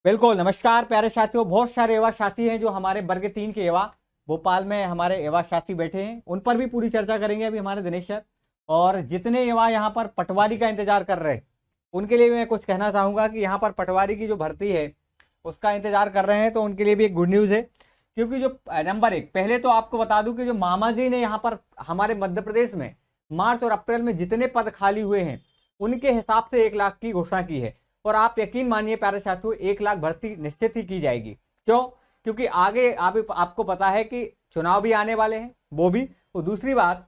बिल्कुल। नमस्कार प्यारे साथियों, बहुत सारे युवा साथी हैं जो हमारे वर्ग 3 के युवा भोपाल में हमारे युवा साथी बैठे हैं, उन पर भी पूरी चर्चा करेंगे अभी हमारे दिनेश सर। और जितने युवा यहाँ पर पटवारी का इंतजार कर रहे हैं उनके लिए मैं कुछ कहना चाहूँगा कि यहाँ पर पटवारी की जो भर्ती है उसका इंतजार कर रहे हैं तो उनके लिए भी एक गुड न्यूज़ है। क्योंकि जो नंबर एक, पहले तो आपको बता दूं कि जो मामा जी ने यहाँ पर हमारे मध्य प्रदेश में मार्च और अप्रैल में जितने पद खाली हुए हैं उनके हिसाब से 1 लाख की घोषणा की है। और आप यकीन मानिए प्यारे साथियों, 1 लाख भर्ती निश्चित ही की जाएगी। क्यों? क्योंकि आगे आपको पता है कि चुनाव भी आने वाले हैं, वो भी। तो दूसरी बात,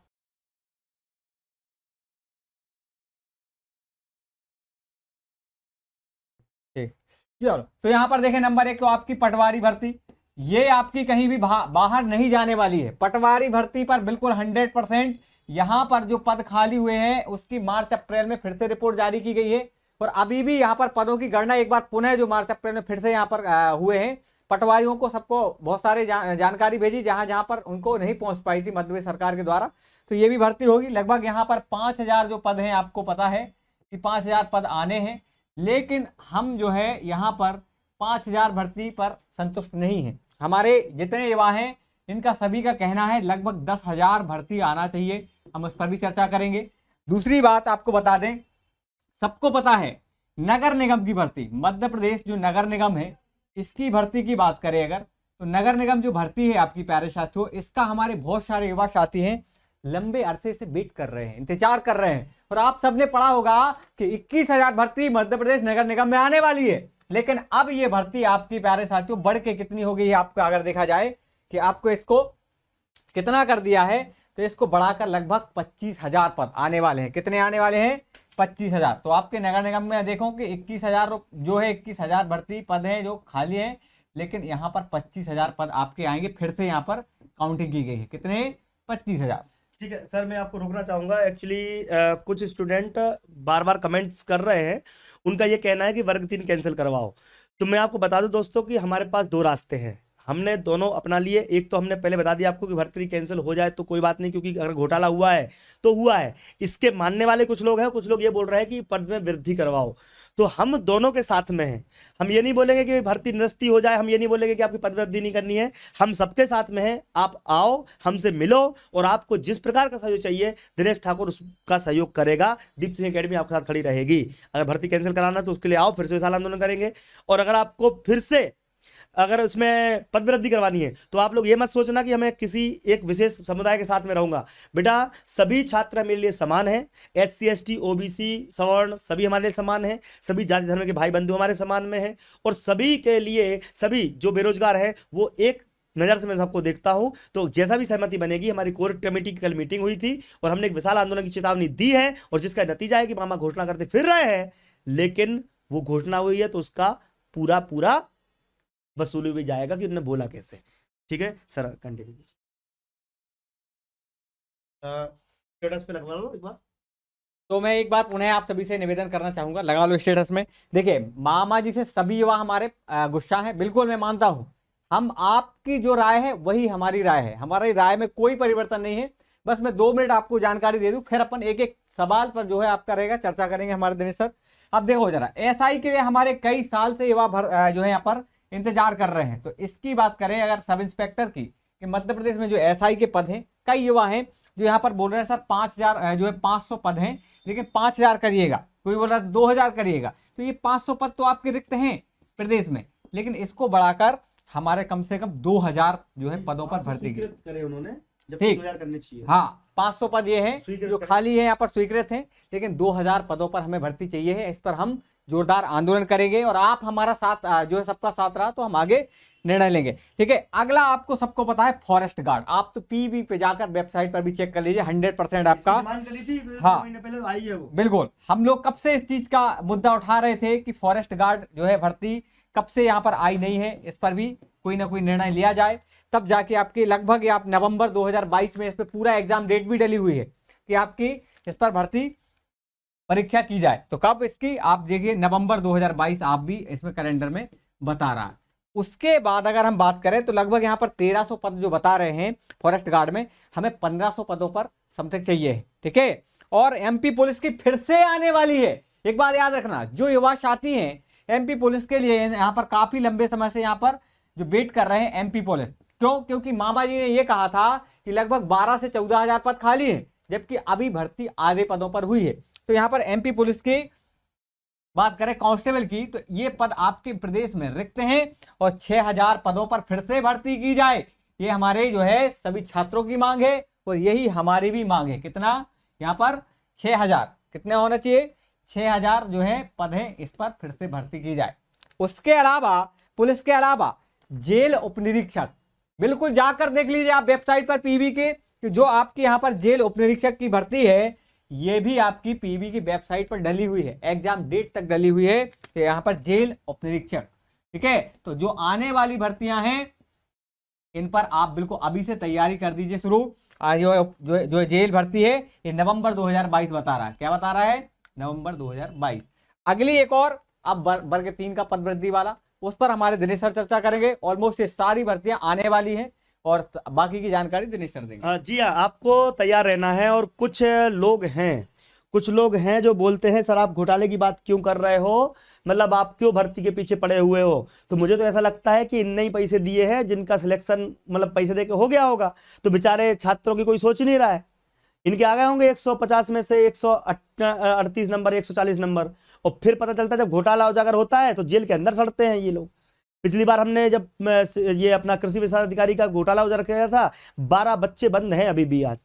ठीक, चलो तो यहाँ पर देखें, नंबर एक तो आपकी पटवारी भर्ती, ये आपकी कहीं भी बाहर नहीं जाने वाली है। पटवारी भर्ती पर बिल्कुल 100% यहाँ पर जो पद खाली हुए हैं उसकी मार्च अप्रैल में फिर से रिपोर्ट जारी की गई है। और अभी भी यहाँ पर पदों की गणना एक बार पुनः जो मार्च अप्रैल में फिर से यहाँ पर हुए हैं, पटवारियों को सबको बहुत सारे जानकारी भेजी जहां जहां पर उनको नहीं पहुंच पाई थी मध्य प्रदेश सरकार के द्वारा। तो ये भी भर्ती होगी। लगभग यहाँ पर 5,000 जो पद हैं, आपको पता है कि 5,000 पद आने हैं। लेकिन हम जो है यहाँ पर 5,000 भर्ती पर संतुष्ट नहीं है। हमारे जितने युवा हैं इनका सभी का कहना है लगभग 10,000 भर्ती आना चाहिए। हम उस पर भी चर्चा करेंगे। दूसरी बात आपको बता दें, सबको पता है नगर निगम की भर्ती, मध्य प्रदेश जो नगर निगम है इसकी भर्ती की बात करें अगर, तो नगर निगम जो भर्ती है आपकी प्यारे साथियों, इसका हमारे बहुत सारे युवा साथी हैं लंबे अरसे से वेट कर रहे हैं, इंतजार कर रहे हैं। और आप सबने पढ़ा होगा कि 21,000 भर्ती मध्य प्रदेश नगर निगम में आने वाली है। लेकिन अब ये भर्ती आपकी प्यारे साथियों बढ़ के कितनी हो गई है, आपको अगर देखा जाए कि आपको इसको कितना कर दिया है, तो इसको बढ़ाकर लगभग 25,000 पद आने वाले हैं। कितने आने वाले हैं? 25,000। तो आपके नगर निगम में देखो कि 21,000 जो है, 21,000 भर्ती पद हैं जो खाली हैं, लेकिन यहाँ पर 25,000 पद आपके आएंगे। फिर से यहाँ पर काउंटिंग की गई है, कितने? 25,000। ठीक है सर, मैं आपको रोकना चाहूंगा। एक्चुअली कुछ स्टूडेंट बार बार कमेंट्स कर रहे हैं, उनका ये कहना है कि वर्ग 3 कैंसिल करवाओ। तो मैं आपको बता दूं दोस्तों कि हमारे पास 2 रास्ते हैं, हमने दोनों अपना लिए। एक तो हमने पहले बता दिया आपको कि भर्ती कैंसिल हो जाए तो कोई बात नहीं, क्योंकि अगर घोटाला हुआ है तो हुआ है। इसके मानने वाले कुछ लोग हैं, कुछ लोग ये बोल रहे हैं कि पद में वृद्धि करवाओ। तो हम दोनों के साथ में हैं। हम ये नहीं बोलेंगे कि भर्ती निरस्ती हो जाए, हम ये नहीं बोलेंगे कि आपकी पद वृद्धि नहीं करनी है। हम सबके साथ में हैं। आप आओ, हमसे मिलो, और आपको जिस प्रकार का सहयोग चाहिए दिनेश ठाकुर उसका सहयोग करेगा। दीप्त सिंह एकेडमी आपके साथ खड़ी रहेगी। अगर भर्ती कैंसिल कराना है तो उसके लिए आओ, फिर से विशाल आंदोलन करेंगे। और अगर आपको फिर से अगर उसमें पद वृद्धि करवानी है तो आप लोग ये मत सोचना कि हमें किसी एक विशेष समुदाय के साथ में रहूंगा। बेटा, सभी छात्र मेरे लिए समान हैं। SC ST OBC सवर्ण सभी हमारे लिए समान हैं। सभी जाति धर्म के भाई बंधु हमारे समान में हैं। और सभी के लिए, सभी जो बेरोजगार हैं वो एक नज़र से मैं सबको देखता हूं। तो जैसा भी सहमति बनेगी, हमारी कोर कमेटी की कल मीटिंग हुई थी और हमने एक विशाल आंदोलन की चेतावनी दी है, और जिसका नतीजा है कि मामा घोषणा करते फिर रहे हैं, लेकिन वो घोषणा हुई है तो उसका पूरा पूरा वसूली भी जाएगा कि उन्होंने बोला कैसे। ठीक है सर, कंटिन्यू कीजिए। स्टेटस पे लगवा लो एक बार। तो मैं एक बार पुनः आप सभी से निवेदन करना चाहूंगा, लगा लो स्टेटस में। देखिए, मामा जी से सभी युवा हमारे गुस्सा है, बिल्कुल मैं मानता हूं। हम आपकी जो राय है वही हमारी राय है, हमारी राय में कोई परिवर्तन नहीं है। बस मैं 2 मिनट आपको जानकारी दे दूं, फिर अपन एक एक सवाल पर जो है आपका रहेगा चर्चा करेंगे हमारे दिनेश सर। अब देखो जरा, SI के लिए हमारे कई साल से युवा जो है यहाँ पर इंतजार कर रहे हैं। तो इसकी बात करें अगर सब इंस्पेक्टर की, कि मध्य प्रदेश में जो SI के पद हैं, कई युवा हैं जो यहाँ पर बोल रहे हैं सर 5,000 जो है 500 पद हैं, लेकिन 5,000 करिएगा, कोई बोल रहा है 2,000 करिएगा। तो ये 500 पद तो आपके रिक्त हैं प्रदेश में, लेकिन इसको बढ़ाकर हमारे कम से कम 2,000 जो है पदों पर भर्ती की करे उन्होंने, ठीक, 2,000 करने चाहिए। हाँ, 500 पद ये हैं जो खाली है यहाँ पर स्वीकृत हैं, लेकिन 2,000 पदों पर हमें भर्ती चाहिए है। इस पर हम जोरदार आंदोलन करेंगे और आप हमारा साथ जो है सबका साथ रहा तो हम आगे निर्णय लेंगे। ठीक है। अगला, आपको सबको पता है फॉरेस्ट गार्ड, आप तो PB पे जाकर वेबसाइट पर भी चेक कर लीजिए, 100% आपका। हाँ, महीने पहले आई है वो। बिल्कुल, हम लोग कब से इस चीज का मुद्दा उठा रहे थे कि फॉरेस्ट गार्ड जो है भर्ती कब से यहाँ पर आई नहीं है, इस पर भी कोई ना कोई निर्णय लिया जाए, तब जाके आपकी लगभग आप नवंबर 2022 में इस पर पूरा एग्जाम डेट भी डली हुई है कि आपकी इस पर भर्ती परीक्षा की जाए। तो कब इसकी, आप देखिए नवंबर 2022 आप भी इसमें कैलेंडर में बता रहा है। उसके बाद अगर हम बात करें तो लगभग यहाँ पर 1,300 पद जो बता रहे हैं फॉरेस्ट गार्ड में, हमें 1,500 पदों पर समथिंग चाहिए है। ठीक है। और MP पुलिस की फिर से आने वाली है। एक बात याद रखना, जो युवा साथी हैं एमपी पुलिस के लिए यहाँ पर काफी लंबे समय से यहाँ पर जो वेट कर रहे हैं एमपी पुलिस। क्यों? क्योंकि मामा जी ने ये कहा था कि लगभग 12 से 14,000 पद खाली है, जबकि अभी भर्ती आधे पदों पर हुई है। तो यहाँ पर एमपी पुलिस की बात करें कांस्टेबल की, तो ये पद आपके प्रदेश में रिक्त हैं और 6,000 पदों पर फिर से भर्ती की जाए, ये हमारे जो है सभी छात्रों की मांग है और यही हमारी भी मांग है। कितना? यहाँ पर 6,000 कितने होना चाहिए? 6,000 जो है पद हैं, इस पर फिर से भर्ती की जाए। उसके अलावा पुलिस के अलावा जेल उपनिरीक्षक, बिल्कुल जाकर देख लीजिए आप वेबसाइट पर पीबी के, कि जो आपकी यहाँ पर जेल उपनिरीक्षक की भर्ती है ये भी आपकी पीबी की वेबसाइट पर डली हुई है, एग्जाम डेट तक डली हुई है। तो यहाँ पर जेल उपनिरीक्षक, ठीक है। तो जो आने वाली भर्तियां हैं इन पर आप बिल्कुल अभी से तैयारी कर दीजिए शुरू। जो जेल भर्ती है ये नवंबर 2022 बता रहा है। क्या बता रहा है? नवंबर 2022। अगली एक और अब वर्ग 3 का पद वृद्धि वाला, उस पर हमारे दिनेश सर चर्चा करेंगे। ऑलमोस्ट ये सारी भर्तियां आने वाली हैं और बाकी की जानकारी दिनेश सर देंगे। जी हाँ, आपको तैयार रहना है। और कुछ लोग हैं जो बोलते हैं सर आप घोटाले की बात क्यों कर रहे हो, मतलब आप क्यों भर्ती के पीछे पड़े हुए हो। तो मुझे तो ऐसा लगता है कि इनने ही पैसे दिए हैं जिनका सिलेक्शन मतलब पैसे देके हो गया होगा, तो बेचारे छात्रों की कोई सोच ही नहीं रहा है। इनके आ गए होंगे 150 में से 138 नंबर, 140 नंबर, और फिर पता चलता है जब घोटाला उजागर होता है तो जेल के अंदर सड़ते हैं ये लोग। पिछली बार हमने जब ये अपना कृषि विस्तार अधिकारी का घोटाला उजागर किया था, 12 बच्चे बंद हैं अभी भी आज।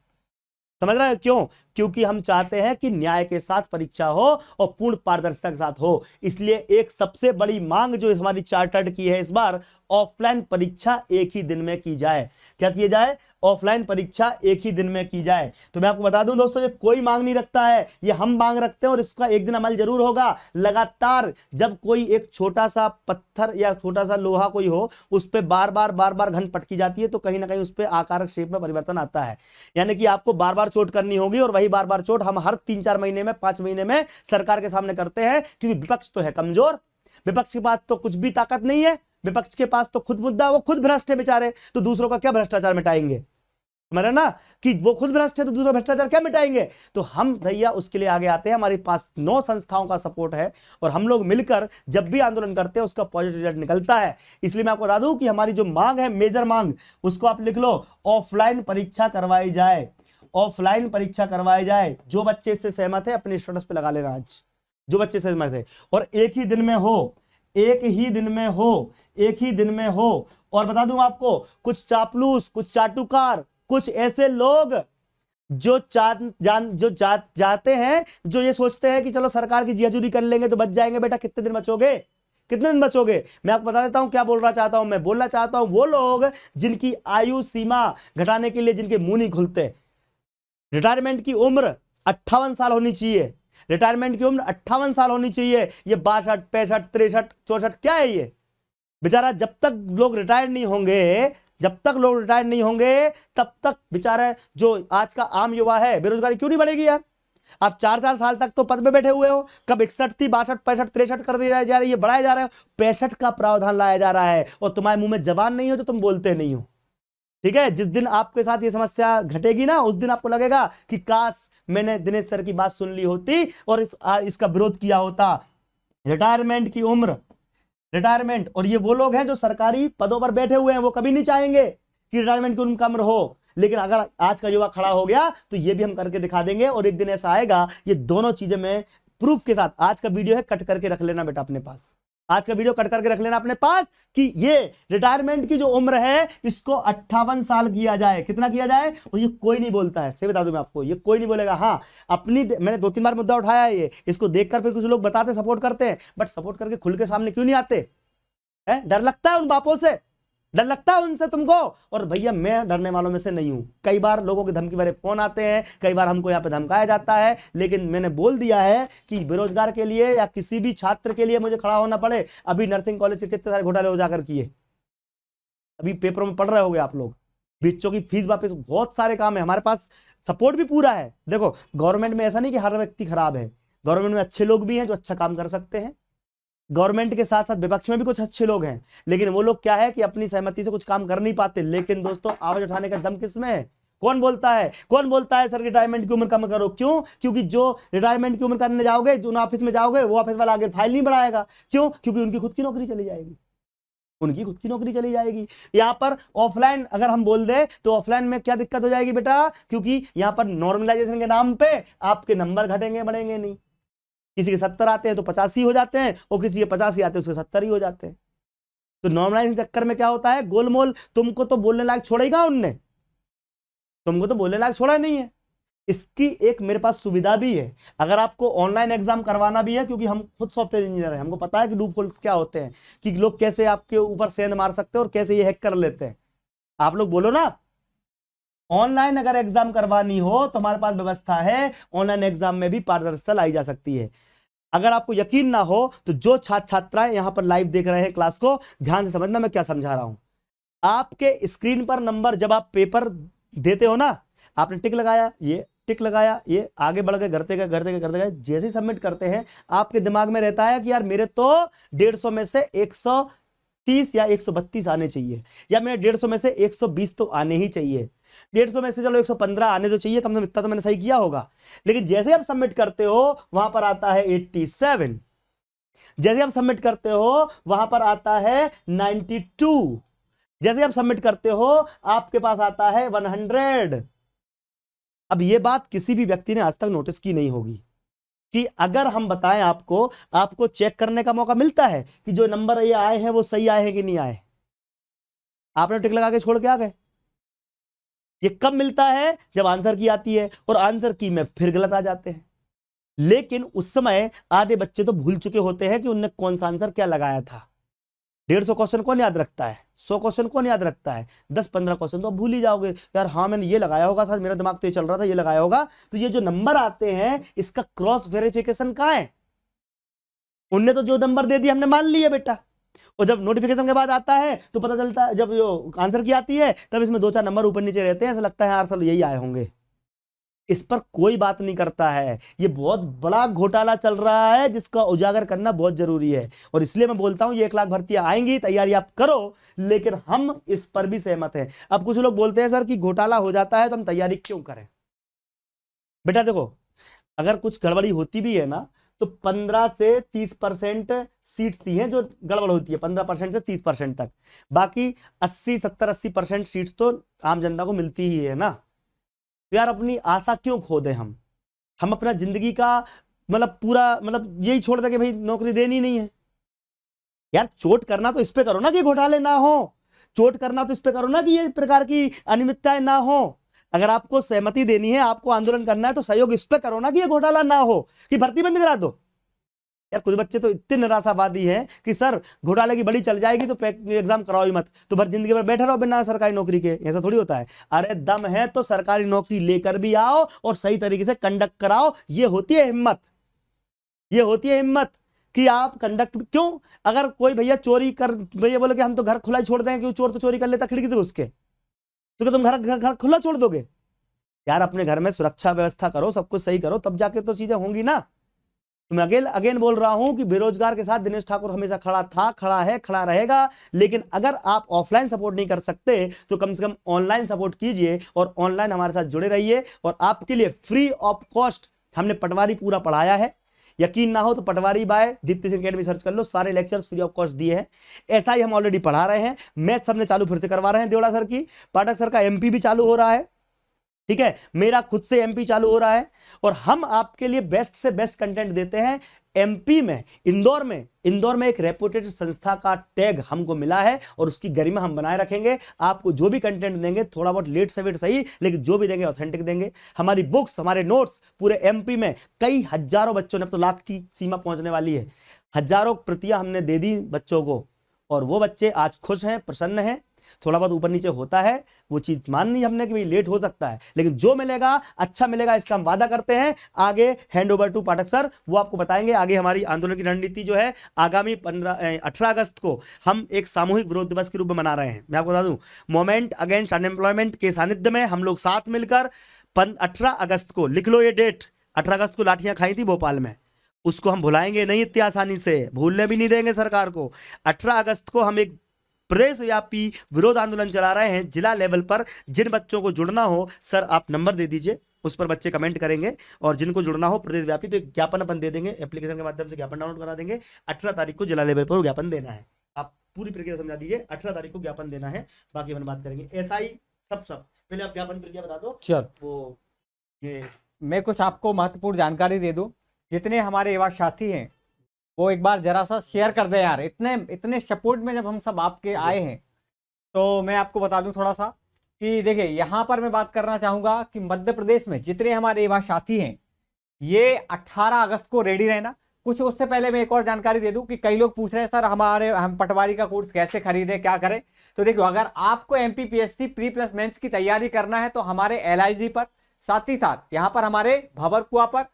समझ रहे हैं क्यों? क्योंकि हम चाहते हैं कि न्याय के साथ परीक्षा हो और पूर्ण पारदर्शिता के साथ हो। इसलिए एक सबसे बड़ी मांग जो हमारी चार्टर्ड की है, इस बार ऑफलाइन परीक्षा एक ही दिन में की जाए। क्या किया जाए? ऑफलाइन परीक्षा एक ही दिन में की जाए। तो मैं आपको बता दूं दोस्तों, ये कोई मांग नहीं रखता है, ये हम मांग रखते हैं और इसका एक दिन अमल जरूर होगा। लगातार जब कोई एक छोटा सा पत्थर या छोटा सा लोहा कोई हो, उस पर बार बार घन पटकी जाती है तो कहीं ना कहीं उस पर आकार शेप में परिवर्तन आता है। यानी कि आपको बार बार चोट करनी होगी, और वही बार बार चोट हम हर 3-4 महीने में, 5 महीने में सरकार के सामने करते हैं, क्योंकि विपक्ष तो है कमजोर, विपक्ष के पास तो कुछ भी ताकत नहीं है, विपक्ष के पास तो खुद मुद्दा, वो खुद भ्रष्ट है बेचारे, तो दूसरों का क्या भ्रष्टाचार मिटाएंगे? समझ ना कि वो खुद भ्रष्ट है तो दूसरा भ्रष्टाचार क्या मिटाएंगे? तो हम भैया उसके लिए आगे आते हैं। हमारे पास 9 संस्थाओं का सपोर्ट है और हम लोग मिलकर जब भी आंदोलन करते हैं उसका पॉजिटिव रिजल्ट निकलता है। इसलिए मैं आपको बता दूं कि हमारी जो मांग है, मेजर मांग, उसको आप लिख लो, ऑफलाइन परीक्षा करवाई जाए। ऑफलाइन परीक्षा करवाई जाए। जो बच्चे इससे सहमत है अपने स्टेटस पे लगा लेना आज, जो बच्चे सहमत है, और एक ही दिन में हो, एक ही दिन में हो, एक ही दिन में हो। और बता दूं आपको, कुछ चापलूस, कुछ चाटुकार, कुछ ऐसे लोग जो जाते हैं, जो ये सोचते हैं कि चलो सरकार की जियाजूरी कर लेंगे तो बच जाएंगे। बेटा कितने दिन बचोगे? कितने दिन बचोगे? मैं आपको बता देता हूं क्या बोलना चाहता हूं। मैं बोलना चाहता हूं वो लोग जिनकी आयु सीमा घटाने के लिए जिनके मुंह नहीं खुलते। रिटायरमेंट की उम्र 58 साल होनी चाहिए, रिटायरमेंट की उम्र 58 साल होनी चाहिए। ये 62, 65, 63, 64 क्या है ये? बेचारा जब तक लोग रिटायर नहीं होंगे, जब तक लोग रिटायर नहीं होंगे तब तक बेचारा जो आज का आम युवा है, बेरोजगारी क्यों नहीं बढ़ेगी यार? आप 4-4 साल तक तो पद पे बैठे हुए हो। कब 61 थी, 62, 65, 63 कर दी जा रही है, बढ़ाए जा रहे हो, 65 का प्रावधान लाया जा रहा है, और तुम्हारे मुंह में जबान नहीं हो तो तुम बोलते नहीं हो। ठीक है, जिस दिन आपके साथ ये समस्या घटेगी ना, उस दिन आपको लगेगा कि काश मैंने दिनेश सर की बात सुन ली होती और इसका विरोध किया होता। रिटायरमेंट की उम्र, रिटायरमेंट, और ये वो लोग हैं जो सरकारी पदों पर बैठे हुए हैं, वो कभी नहीं चाहेंगे कि रिटायरमेंट की उम्र कम हो। लेकिन अगर आज का युवा खड़ा हो गया तो ये भी हम करके दिखा देंगे, और एक दिन ऐसा आएगा, ये दोनों चीजें मैं प्रूफ के साथ, आज का वीडियो है कट करके रख लेना बेटा अपने पास, आज का वीडियो कट करके रख लेना अपने पास, कि ये रिटायरमेंट की जो उम्र है इसको 58 साल किया जाए। कितना किया जाए? और ये कोई नहीं बोलता है, सही बता दूं मैं आपको, ये कोई नहीं बोलेगा। हाँ, मैंने 2-3 बार मुद्दा उठाया है ये, इसको देखकर फिर कुछ लोग बताते सपोर्ट करते हैं, बट सपोर्ट करके खुल के सामने क्यों नहीं आते हैं? डर लगता है उन बापों से, डर लगता है उनसे तुमको। और भैया मैं डरने वालों में से नहीं हूं। कई बार लोगों के धमकी भरे फोन आते हैं, कई बार हमको यहाँ पे धमकाया जाता है, लेकिन मैंने बोल दिया है कि बेरोजगार के लिए या किसी भी छात्र के लिए मुझे खड़ा होना पड़े। अभी नर्सिंग कॉलेज के कितने सारे घोटाले उजागर किए, अभी पेपरों में पढ़ रहे होगे आप लोग। बच्चों की फीस वापस, बहुत सारे काम है, हमारे पास सपोर्ट भी पूरा है। देखो गवर्नमेंट में ऐसा नहीं कि हर व्यक्ति खराब है, गवर्नमेंट में अच्छे लोग भी हैं जो अच्छा काम कर सकते हैं। गवर्नमेंट के साथ साथ विपक्ष में भी कुछ अच्छे लोग हैं, लेकिन वो लोग क्या है कि अपनी सहमति से कुछ काम कर नहीं पाते। लेकिन दोस्तों आवाज उठाने का दम किसमें है? कौन बोलता है? कौन बोलता है सर रिटायरमेंट की उम्र कम करो? क्यों? क्योंकि जो रिटायरमेंट की उम्र करने जाओगे, जो ऑफिस में जाओगे, वो ऑफिस वाला आगे फाइल नहीं बढ़ाएगा। क्यों? क्योंकि उनकी खुद की नौकरी चली जाएगी, उनकी खुद की नौकरी चली जाएगी। यहाँ पर ऑफलाइन अगर हम बोल दें तो ऑफलाइन में क्या दिक्कत हो जाएगी बेटा? क्योंकि यहाँ पर नॉर्मलाइजेशन के नाम पे आपके नंबर घटेंगे बढ़ेंगे नहीं। किसी के 70 आते हैं तो 85 हो जाते हैं, और किसी के 85 आते हैं उसके 70 ही हो जाते हैं। तो नॉर्मलाइजेशन चक्कर में क्या होता है? गोलमोल तुमको तो बोलने लायक छोड़ा ही कहाँ उनने, तुमको तो बोलने लायक छोड़ा नहीं है। इसकी एक मेरे पास सुविधा भी है, अगर आपको ऑनलाइन एग्जाम करवाना भी है, क्योंकि हम खुद सॉफ्टवेयर इंजीनियर हैं, हमको पता है कि लूप होल्स क्या होते हैं, कि लोग कैसे आपके ऊपर सेंध मार सकते हैं और कैसे ये हैक कर लेते हैं। आप लोग बोलो ना, ऑनलाइन अगर एग्जाम करवानी हो तो हमारे पास व्यवस्था है, ऑनलाइन एग्जाम में भी पारदर्शिता लाई जा सकती है। अगर आपको यकीन ना हो तो जो छात्र छात्राएं यहां पर लाइव देख रहे हैं क्लास को, ध्यान से समझना मैं क्या समझा रहा हूं। आपके स्क्रीन पर नंबर जब आप पेपर देते हो ना, आपने टिक लगाया, ये टिक लगाया, ये आगे बढ़ गए, करते गए करते गए करते गए, जैसे ही सबमिट करते हैं आपके दिमाग में रहता है कि यार मेरे तो 150 में से 130 या 132 आने चाहिए, या मेरे 150 में से 120 तो आने ही चाहिए, 150 में से चलो 115 आने तो चाहिए, कम से कम इतना तो मैंने सही किया होगा। लेकिन जैसे आप सबमिट करते हो वहां पर आता है 87, जैसे आप सबमिट करते हो वहां पर आता है 92, जैसे आप सबमिट करते हो आपके पास आता है 100। अब ये बात किसी भी व्यक्ति ने आज तक नोटिस की नहीं होगी कि अगर हम बताएं आपको चेक करने का मौका मिलता है कि जो नंबर ये आए हैं वो सही आए हैं कि नहीं आए। आपने टिक लगा के छोड़ के आ गए। ये कब मिलता है? जब आंसर की आती है और आंसर की में फिर गलत आ जाते हैं। लेकिन उस समय आधे बच्चे तो भूल चुके होते हैं कि उनने कौन सा आंसर क्या लगाया था। 150 क्वेश्चन कौन याद रखता है? 100 क्वेश्चन कौन याद रखता है? 10-15 क्वेश्चन तो भूल ही जाओगे यार, हाँ मैंने ये लगाया होगा, सर मेरा दिमाग तो ये चल रहा था, ये लगाया होगा। तो ये जो नंबर आते हैं इसका क्रॉस वेरिफिकेशन कहाँ है? उनने तो जो नंबर दे दिया हमने मान लिया बेटा, और जब नोटिफिकेशन के बाद आता है तो पता चलता है, जब जो आंसर की आती है तब इसमें 2-4 नंबर ऊपर नीचे रहते हैं, ऐसा लगता है यार सर यही आए होंगे। इस पर कोई बात नहीं करता है। ये बहुत बड़ा घोटाला चल रहा है जिसका उजागर करना बहुत जरूरी है, और इसलिए मैं बोलता हूं ये 1 लाख भर्तियां आएंगी, तैयारी आप करो, लेकिन हम इस पर भी सहमत हैं। अब कुछ लोग बोलते हैं सर कि घोटाला हो जाता है तो हम तैयारी क्यों करें? बेटा देखो, अगर कुछ गड़बड़ी होती भी है ना तो 15 से 30% सीट्स दी हैं जो गड़बड़ होती है, 15% से 30% तक। बाकी 70-80% सीट्स तो आम जनता को मिलती ही है ना। तो यार अपनी आशा क्यों खो दें हम अपना जिंदगी का मतलब पूरा मतलब यही छोड़ दें कि भाई नौकरी देनी नहीं है। यार चोट करना तो इस पे करो ना कि घोटाले ना हो, चोट करना तो इस पे करो ना कि ये प्रकार की अनियमितताएं ना हो। अगर आपको सहमति देनी है, आपको आंदोलन करना है, तो सहयोग इस पे करो ना कि ये घोटाला ना हो, कि भर्ती बंद करा दो। यार कुछ बच्चे तो इतने निराशावादी हैं कि सर घोटाले की बड़ी चल जाएगी तो एग्जाम कराओ ही मत, तो भर जिंदगी भर बैठे रहो बिना सरकारी नौकरी के। ऐसा थोड़ी होता है। अरे दम है तो सरकारी नौकरी लेकर भी आओ और सही तरीके से कंडक्ट कराओ। ये होती है हिम्मत, ये होती है हिम्मत कि आप कंडक्ट क्यों। अगर कोई भैया चोरी कर, भैया बोले कि हम तो घर खुला ही छोड़ दें, क्यों चोर तो चोरी कर लेता खिड़की से घुस के, तो क्या तुम घर खुला छोड़ दोगे? यार अपने घर में सुरक्षा व्यवस्था करो, सब कुछ सही करो, तब जाके तो चीजें होंगी ना। तो मैं अगेन बोल रहा हूं कि बेरोजगार के साथ दिनेश ठाकुर हमेशा खड़ा था, खड़ा है, खड़ा रहेगा। लेकिन अगर आप ऑफलाइन सपोर्ट नहीं कर सकते तो कम से कम ऑनलाइन सपोर्ट कीजिए और ऑनलाइन हमारे साथ जुड़े रहिए। और आपके लिए फ्री ऑफ कॉस्ट हमने पटवारी पूरा पढ़ाया है। यकीन ना हो तो Patwari by Deepti Singh academy search कर लो, सारे लेक्चर्स फ्री ऑफ कॉस्ट दिए हैं। ऐसा ही हम ऑलरेडी पढ़ा रहे हैं। मैथ हमने चालू फिर से करवा रहे हैं देवड़ा सर की, पाठक सर का एमपी भी चालू हो रहा है, ठीक है, मेरा खुद से एमपी चालू हो रहा है। और हम आपके लिए बेस्ट से बेस्ट कंटेंट देते हैं। एमपी में इंदौर में एक रेपुटेड संस्था का टैग हमको मिला है और उसकी गरिमा हम बनाए रखेंगे। आपको जो भी कंटेंट देंगे, थोड़ा बहुत लेट से वेट सही, लेकिन जो भी देंगे ऑथेंटिक देंगे। हमारी बुक्स, हमारे नोट्स पूरे एमपी में कई हजारों बच्चों ने, अब तो लाख की सीमा पहुंचने वाली है, हजारों प्रतियां हमने दे दी बच्चों को, और वो बच्चे आज खुश हैं, प्रसन्न हैं। थोड़ा बहुत ऊपर नीचे होता है, वो चीज माननी हमने कि भाई लेट हो सकता है, लेकिन जो मिलेगा अच्छा मिलेगा, इसका हम वादा करते हैं। आगे hand over to Pathak sir, वो आपको बताएंगे आगे हमारी आंदोलन की रणनीति जो है। आगामी 18 अगस्त को हम एक सामूहिक विरोध दिवस के रूप में मना रहे हैं। मैं आपको बता दूं, मोमेंट अगेंस्ट अनएम्प्लॉयमेंट के सानिध्य में हम लोग साथ मिलकर 18 अगस्त को, लिख लो ये डेट, 18 अगस्त को लाठियां खाई थी भोपाल में, उसको हम भुलाएंगे नहीं इतनी आसानी से, भूलने भी नहीं देंगे सरकार को। 18 अगस्त को हम एक प्रदेश व्यापी विरोध आंदोलन चला रहे हैं जिला लेवल पर। जिन बच्चों को जुड़ना हो सर आप नंबर दे दीजिए, उस पर बच्चे कमेंट करेंगे, और जिनको जुड़ना हो प्रदेश व्यापी तो एक ज्ञापन अपन दे देंगे, एप्लीकेशन के माध्यम से ज्ञापन डाउनलोड करा देंगे। 18 तारीख को जिला लेवल पर ज्ञापन देना है। आप पूरी प्रक्रिया समझा दीजिए, 18 तारीख को ज्ञापन देना है, बाकी अपन बात करेंगे। एसआई सब पहले आप ज्ञापन प्रक्रिया बता दो। चल वो ये मैं कुछ आपको महत्वपूर्ण जानकारी दे दूं, जितने हमारे युवा साथी हैं वो एक बार जरा सा शेयर कर दे यार। इतने सपोर्ट में जब हम सब आपके आए हैं तो मैं आपको बता दूं थोड़ा सा कि देखिए यहाँ पर मैं बात करना चाहूंगा कि मध्य प्रदेश में जितने हमारे युवा साथी हैं ये 18 अगस्त को रेडी रहना। कुछ उससे पहले मैं एक और जानकारी दे दूं कि कई लोग पूछ रहे हैं सर हम पटवारी का कोर्स कैसे खरीदें, क्या करें। तो देखो अगर आपको एमपीपीएससी प्री प्लस मेंस की तैयारी करना है तो हमारे LIG पर, साथ ही साथ यहाँ पर हमारे भंवरकुआ पर,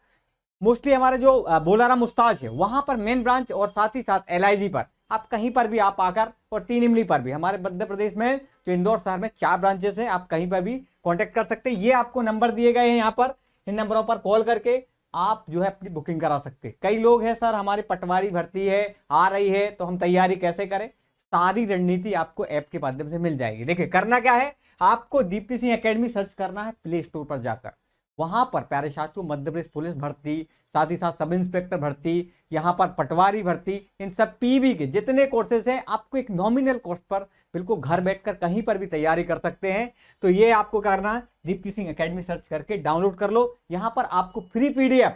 मोस्टली हमारे जो बोलाराम मुस्ताज है वहां पर मेन ब्रांच, और साथ ही साथ LIG पर आप कहीं पर भी आप आकर, और 3 इमली पर भी हमारे मध्य प्रदेश में जो इंदौर शहर में 4 ब्रांचेस हैं, आप कहीं पर भी कांटेक्ट कर सकते हैं। ये आपको नंबर दिए गए हैं यहाँ पर, इन नंबरों पर कॉल करके आप जो है अपनी बुकिंग करा सकते हैं। कई लोग हैं सर हमारी पटवारी भर्ती है आ रही है तो हम तैयारी कैसे करें, सारी रणनीति आपको ऐप के माध्यम से मिल जाएगी। देखिए करना क्या है, आपको दीप्ति सिंह एकेडमी सर्च करना है प्ले स्टोर पर जाकर, वहां पर प्यारे साथियों मध्य प्रदेश पुलिस भर्ती, साथ ही साथ सब इंस्पेक्टर भर्ती, यहाँ पर पटवारी भर्ती, इन सब पीवी के जितने कोर्सेज हैं आपको एक नॉमिनल कॉस्ट पर बिल्कुल घर बैठकर कहीं पर भी तैयारी कर सकते हैं। तो ये आपको करना है, दीप्ति सिंह एकेडमी सर्च करके डाउनलोड कर लो। यहाँ पर आपको फ्री PDF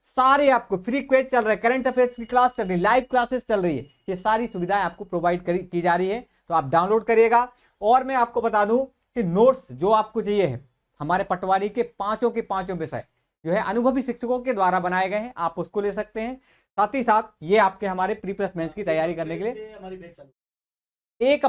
सारे, आपको फ्री क्विज चल रहे, करंट अफेयर्स की क्लास चल रही, लाइव क्लासेस चल रही है, ये सारी सुविधाएं आपको प्रोवाइड की जा रही है, तो आप डाउनलोड करिएगा। और मैं आपको बता दूं कि नोट्स जो आपको चाहिए है हमारे पटवारी के पांचों विषय जो है अनुभवी शिक्षकों के द्वारा बनाए गए हैं, आप उसको ले सकते हैं। साथ ही साथ ये आपके हमारे प्री प्लस मेंस की तैयारी करने के लिए 1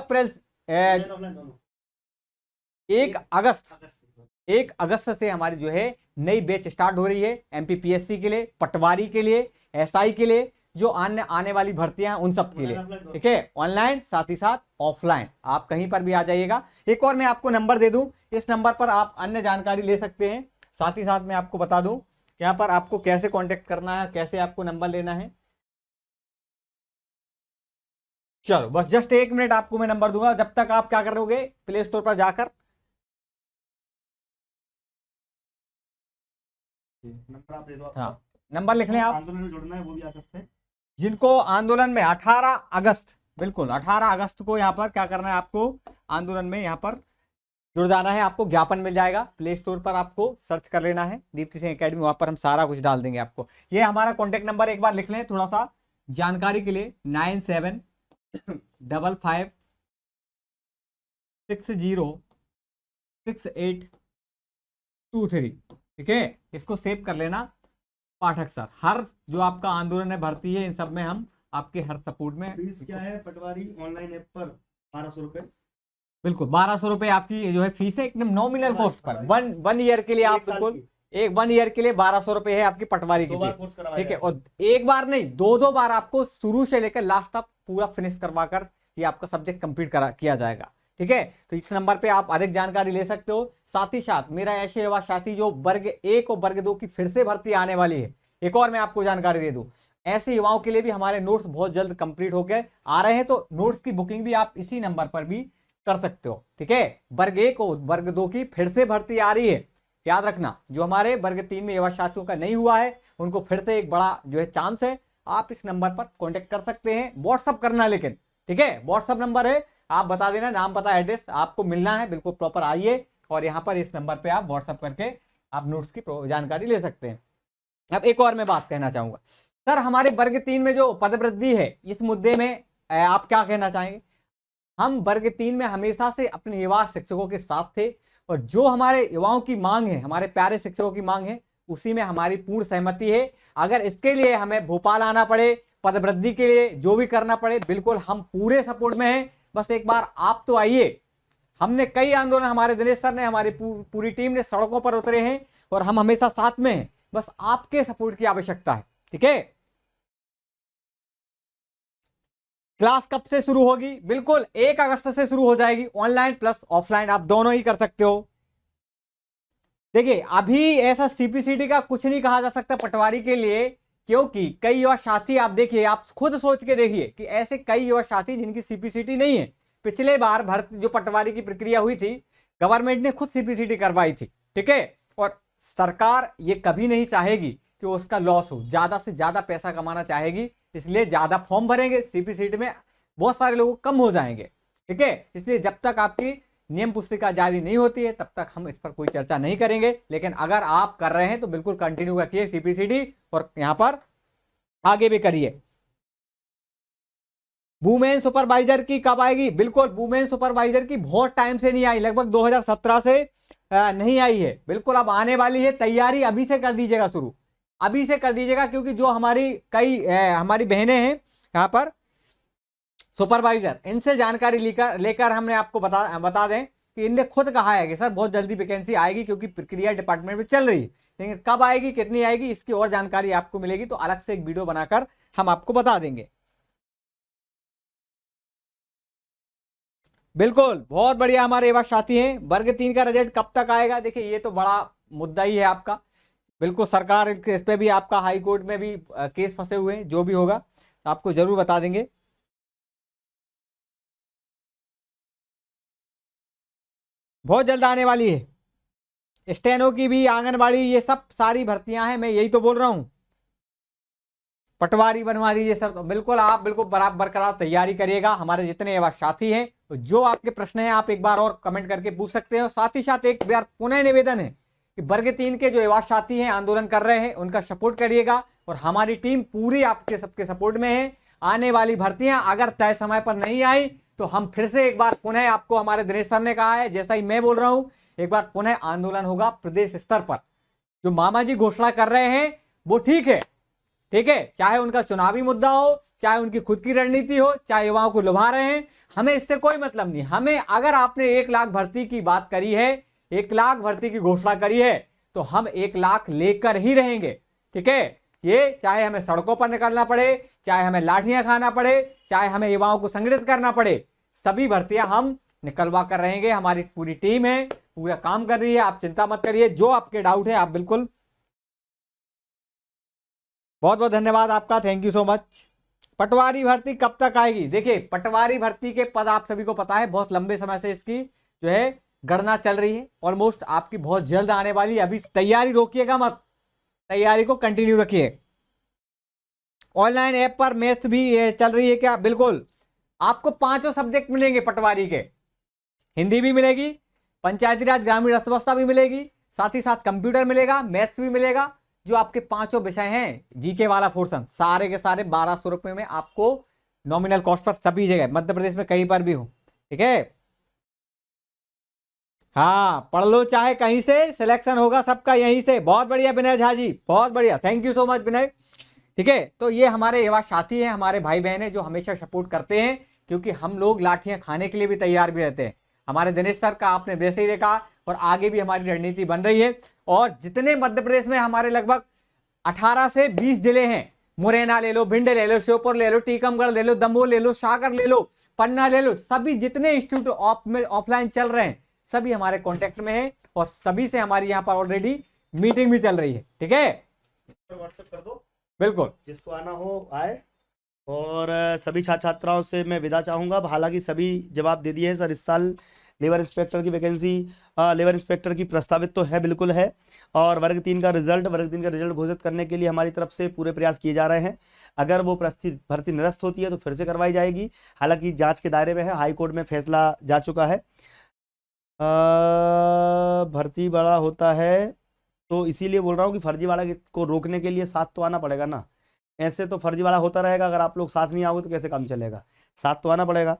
अगस्त से हमारी जो है नई बैच स्टार्ट हो रही है MPPSC के लिए, पटवारी के लिए, SI के लिए, जो आने वाली भर्तियां उन सब के लिए, ठीक है, ऑनलाइन साथ ही साथ ऑफलाइन, आप कहीं पर भी आ जाइएगा। एक और मैं आपको नंबर दे दूं, इस नंबर पर आप अन्य जानकारी ले सकते हैं। साथ ही साथ मैं आपको बता दूं कि यहाँ पर आपको कैसे कांटेक्ट करना है, कैसे आपको नंबर लेना है। चलो बस जस्ट 1 मिनट आपको मैं नंबर दूंगा, जब तक आप क्या करोगे प्ले स्टोर पर जाकर नंबर आप दे दो। हाँ नंबर लिख लें आप। आंदोलन में जुड़ना है वो भी आ सकते हैं। जिनको आंदोलन में 18 अगस्त, बिल्कुल 18 अगस्त को यहाँ पर क्या करना है, आपको आंदोलन में यहाँ पर जुड़ जाना है। आपको ज्ञापन मिल जाएगा, प्ले स्टोर पर आपको सर्च कर लेना है दीप्ति सिंह एकेडमी, वहां पर हम सारा कुछ डाल देंगे आपको। ये हमारा कॉन्टेक्ट नंबर एक बार लिख लें थोड़ा सा जानकारी के लिए, 9755606823, ठीक है, इसको सेव कर लेना। पाठक सर हर जो आपका आंदोलन है भर्ती है इन सब में हम आपके हर सपोर्ट में। फीस क्या है पटवारी ऑनलाइन ऐप पर? 1200 रुपए, बिल्कुल 1200 रुपए आपकी जो है फीस है, एकदम nominal cost per. One year के लिए आप बिल्कुल 1 ईयर के लिए 1200 रुपए है आपकी पटवारी की फीस, ठीक है। और एक बार नहीं 2 बार आपको शुरू से लेकर लास्ट तक पूरा फिनिश करवाकर ये आपका सब्जेक्ट कंप्लीट किया जाएगा, ठीक है। तो इस नंबर पे आप अधिक जानकारी ले सकते हो। साथ ही साथ मेरा ऐसे युवा साथी जो वर्ग 1 और वर्ग 2 की फिर से भर्ती आने वाली है, एक और मैं आपको जानकारी दे दूं, ऐसे युवाओं के लिए भी हमारे नोट्स बहुत जल्द कंप्लीट होकर आ रहे हैं, तो नोट्स की बुकिंग भी आप इसी नंबर पर भी कर सकते हो, ठीक है। वर्ग 1 और वर्ग 2 की फिर से भर्ती आ रही है, याद रखना। जो हमारे वर्ग 3 में युवा साथियों का नहीं हुआ है उनको फिर से एक बड़ा जो है चांस है, आप इस नंबर पर कॉन्टेक्ट कर सकते हैं। व्हाट्सअप करना लेकिन, ठीक है, व्हाट्सअप नंबर है, आप बता देना नाम पता एड्रेस आपको मिलना है, बिल्कुल प्रॉपर आइए और यहाँ पर इस नंबर पे आप व्हाट्सअप करके आप नोट्स की जानकारी ले सकते हैं। अब एक और मैं बात कहना चाहूंगा, सर हमारे वर्ग 3 में जो पदवृद्धि है इस मुद्दे में आप क्या कहना चाहेंगे? हम वर्ग 3 में हमेशा से अपने युवा शिक्षकों के साथ थे और जो हमारे युवाओं की मांग है, हमारे प्यारे शिक्षकों की मांग है, उसी में हमारी पूर्ण सहमति है। अगर इसके लिए हमें भोपाल आना पड़े, पदवृद्धि के लिए जो भी करना पड़े, बिल्कुल हम पूरे सपोर्ट में हैं। बस एक बार आप तो आइए। हमने कई आंदोलन, हमारे दिनेश सर ने, हमारी पूरी टीम ने सड़कों पर उतरे हैं और हम हमेशा साथ में हैं। बस आपके सपोर्ट की आवश्यकता है, ठीक है। क्लास कब से शुरू होगी? बिल्कुल 1 अगस्त से शुरू हो जाएगी, ऑनलाइन प्लस ऑफलाइन आप दोनों ही कर सकते हो। देखिए अभी ऐसा CPCT का कुछ नहीं कहा जा सकता पटवारी के लिए, क्योंकि कई युवा साथी, आप देखिए, आप खुद सोच के देखिए कि ऐसे कई युवा साथी जिनकी CPCT नहीं है, पिछले बार भर्ती जो पटवारी की प्रक्रिया हुई थी, गवर्नमेंट ने खुद सीपीसीटी करवाई थी, ठीक है। और सरकार ये कभी नहीं चाहेगी कि उसका लॉस हो, ज्यादा से ज्यादा पैसा कमाना चाहेगी, इसलिए ज्यादा फॉर्म भरेंगे, सीपीसीटी में बहुत सारे लोग कम हो जाएंगे, ठीक है। इसलिए जब तक आपकी नियम पुस्तिका जारी नहीं होती है तब तक हम इस पर कोई चर्चा नहीं करेंगे। लेकिन अगर आप कर रहे हैं तो बिल्कुल कंटिन्यू रखिए सीपीसीटी, और यहां पर आगे भी करिए। वुमेन सुपरवाइजर की कब आएगी? बिल्कुल, वुमेन सुपरवाइजर की बहुत टाइम से नहीं आई, लगभग 2017 से नहीं आई है, बिल्कुल अब आने वाली है। तैयारी अभी से कर दीजिएगा शुरू, अभी से कर दीजिएगा, क्योंकि जो हमारी कई हमारी बहनें हैं यहाँ पर सुपरवाइजर, इनसे जानकारी लेकर हमने आपको बता दें कि इनने खुद कहा है कि सर बहुत जल्दी वैकेंसी आएगी, क्योंकि प्रक्रिया डिपार्टमेंट में चल रही है, लेकिन कब आएगी, कितनी आएगी, इसकी और जानकारी आपको मिलेगी तो अलग से एक वीडियो बनाकर हम आपको बता देंगे। बिल्कुल, बहुत बढ़िया हमारे युवा साथी हैं। वर्ग 3 का रिजल्ट कब तक आएगा? देखिए ये तो बड़ा मुद्दा ही है आपका, बिल्कुल सरकार इस पे भी आपका हाई कोर्ट में भी केस फंसे हुए हैं, जो भी होगा तो आपको जरूर बता देंगे। बहुत जल्द आने वाली है। स्टेनो की भी, आंगनबाड़ी, ये सब सारी भर्तियां हैं, मैं यही तो बोल रहा हूं। पटवारी बनवा दीजिए सर, तो बिल्कुल आप बिल्कुल बरकरार तैयारी करिएगा। हमारे जितने युवा साथी हैं, तो जो आपके प्रश्न हैं आप एक बार और कमेंट करके पूछ सकते हो। साथ ही साथ एक बार पुनः निवेदन है कि वर्ग 3 के जो युवा साथी हैं, आंदोलन कर रहे हैं, उनका सपोर्ट करिएगा, और हमारी टीम पूरी आपके सबके सपोर्ट में है। आने वाली भर्तियां अगर तय समय पर नहीं आई तो हम फिर से एक बार पुनः, आपको हमारे दिनेश सर ने कहा है, जैसा ही मैं बोल रहा हूं, एक बार पुनः आंदोलन होगा प्रदेश स्तर पर। जो मामा जी घोषणा कर रहे हैं वो ठीक है, ठीक है, चाहे उनका चुनावी मुद्दा हो, चाहे उनकी खुद की रणनीति हो, चाहे युवाओं को लुभा रहे हैं, हमें इससे कोई मतलब नहीं। हमें, अगर आपने 1 लाख भर्ती की बात करी है, 1 लाख भर्ती की घोषणा करी है, तो हम 1 लाख लेकर ही रहेंगे, ठीक है। ये चाहे हमें सड़कों पर निकलना पड़े, चाहे हमें लाठियां खाना पड़े, चाहे हमें युवाओं को संगठित करना पड़े, सभी भर्तियां हम निकलवा कर रहेंगे। हमारी पूरी टीम है, पूरा काम कर रही है, आप चिंता मत करिए। जो आपके डाउट है आप बिल्कुल, बहुत बहुत धन्यवाद आपका, थैंक यू सो मच। पटवारी भर्ती कब तक आएगी? देखिए पटवारी भर्ती के पद आप सभी को पता है, बहुत लंबे समय से इसकी जो है गणना चल रही है, ऑलमोस्ट आपकी बहुत जल्द आने वाली है। अभी तैयारी रोकिएगा मत, तैयारी को कंटिन्यू रखिए। ऑनलाइन ऐप पर मैथ्स भी चल रही है क्या? बिल्कुल, आपको 5 सब्जेक्ट मिलेंगे पटवारी के, हिंदी भी मिलेगी, पंचायती राज ग्रामीण अर्थव्यवस्था भी मिलेगी, साथ ही साथ कंप्यूटर मिलेगा, मैथ्स भी मिलेगा। जो आपके 5 विषय हैं, जीके वाला पोर्शन, सारे के सारे 1200 रुपए में आपको नॉमिनल कॉस्ट पर सभी जगह मध्य प्रदेश में कहीं पर भी हो, ठीक है। हाँ, पढ़ लो चाहे कहीं से, सिलेक्शन होगा सबका यहीं से। बहुत बढ़िया विनय झा जी, बहुत बढ़िया, थैंक यू सो मच विनय, ठीक है। तो ये हमारे युवा साथी हैं, हमारे भाई बहन हैं, जो हमेशा सपोर्ट करते हैं, क्योंकि हम लोग लाठियां खाने के लिए भी तैयार भी रहते हैं। हमारे दिनेश सर का आपने वैसे ही देखा, और आगे भी हमारी रणनीति बन रही है। और जितने मध्य प्रदेश में हमारे लगभग 18 से 20 जिले हैं, मुरैना ले लो, भिंड ले लो, श्योपुर ले लो, टीकमगढ़ ले लो, दमोह ले लो, सागर ले लो, पन्ना ले लो, सभी जितने इंस्टीट्यूट ऑफलाइन चल रहे हैं सभी हमारे कांटेक्ट में हैं, और सभी से हमारी यहाँ पर ऑलरेडी मीटिंग भी चल रही है, ठीक है। व्हाट्सएप कर दो, बिल्कुल, जिसको आना हो आए। और सभी छात्र छात्राओं से मैं विदा चाहूँगा। हालांकि सभी जवाब दे दिए हैं सर। इस साल लेबर इंस्पेक्टर की वैकेंसी, लेबर इंस्पेक्टर की प्रस्तावित तो है, बिल्कुल है। और वर्ग 3 का रिजल्ट घोषित करने के लिए हमारी तरफ से पूरे प्रयास किए जा रहे हैं। अगर वो भर्ती निरस्त होती है तो फिर से करवाई जाएगी। हालांकि जांच के दायरे में है, हाई कोर्ट में फैसला जा चुका है। भर्ती बड़ा होता है तो इसीलिए बोल रहा हूँ कि फर्जीवाड़ा को रोकने के लिए साथ तो आना पड़ेगा ना। ऐसे तो फर्जीवाड़ा होता रहेगा, अगर आप लोग साथ नहीं आओगे तो कैसे काम चलेगा? साथ तो आना पड़ेगा,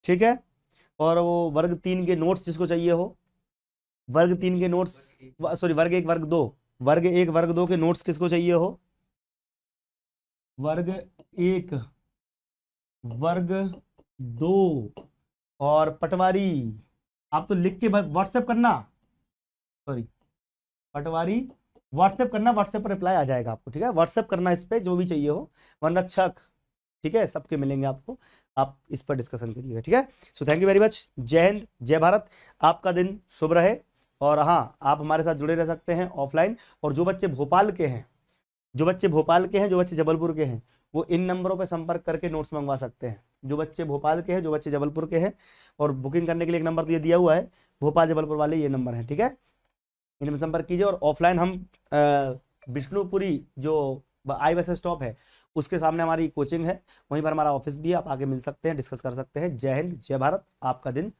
ठीक है। और वो वर्ग 3 के नोट्स जिसको चाहिए हो, वर्ग 3 के नोट्स, सॉरी वर्ग 1 वर्ग 2, वर्ग 1 वर्ग 2 के नोट्स किसको चाहिए हो? वर्ग 1 वर्ग 2 और पटवारी, आप तो लिख के व्हाट्सएप करना, सॉरी पटवारी व्हाट्सएप करना, व्हाट्सएप पर रिप्लाई आ जाएगा आपको, ठीक है। व्हाट्सएप करना इस पे जो भी चाहिए हो, वन रक्षक, ठीक है, सबके मिलेंगे आपको, आप इस पर डिस्कशन करिएगा, ठीक है। So thank you very much, जय हिंद, जय भारत, आपका दिन शुभ रहे। और हाँ, आप हमारे साथ जुड़े रह सकते हैं ऑफलाइन। और जो बच्चे भोपाल के हैं, जो बच्चे जबलपुर के हैं, वो इन नंबरों पर संपर्क करके नोट्स मंगवा सकते हैं। जो बच्चे भोपाल के हैं, जो बच्चे जबलपुर के हैं, और बुकिंग करने के लिए एक नंबर तो ये दिया हुआ है, भोपाल जबलपुर वाले ये नंबर है, ठीक है, इनमें संपर्क कीजिए। और ऑफलाइन हम विष्णुपुरी जो आई बस स्टॉप है उसके सामने हमारी कोचिंग है, वहीं पर हमारा ऑफिस भी है, आप आके मिल सकते हैं, डिस्कस कर सकते हैं। जय हिंद, जय भारत, आपका दिन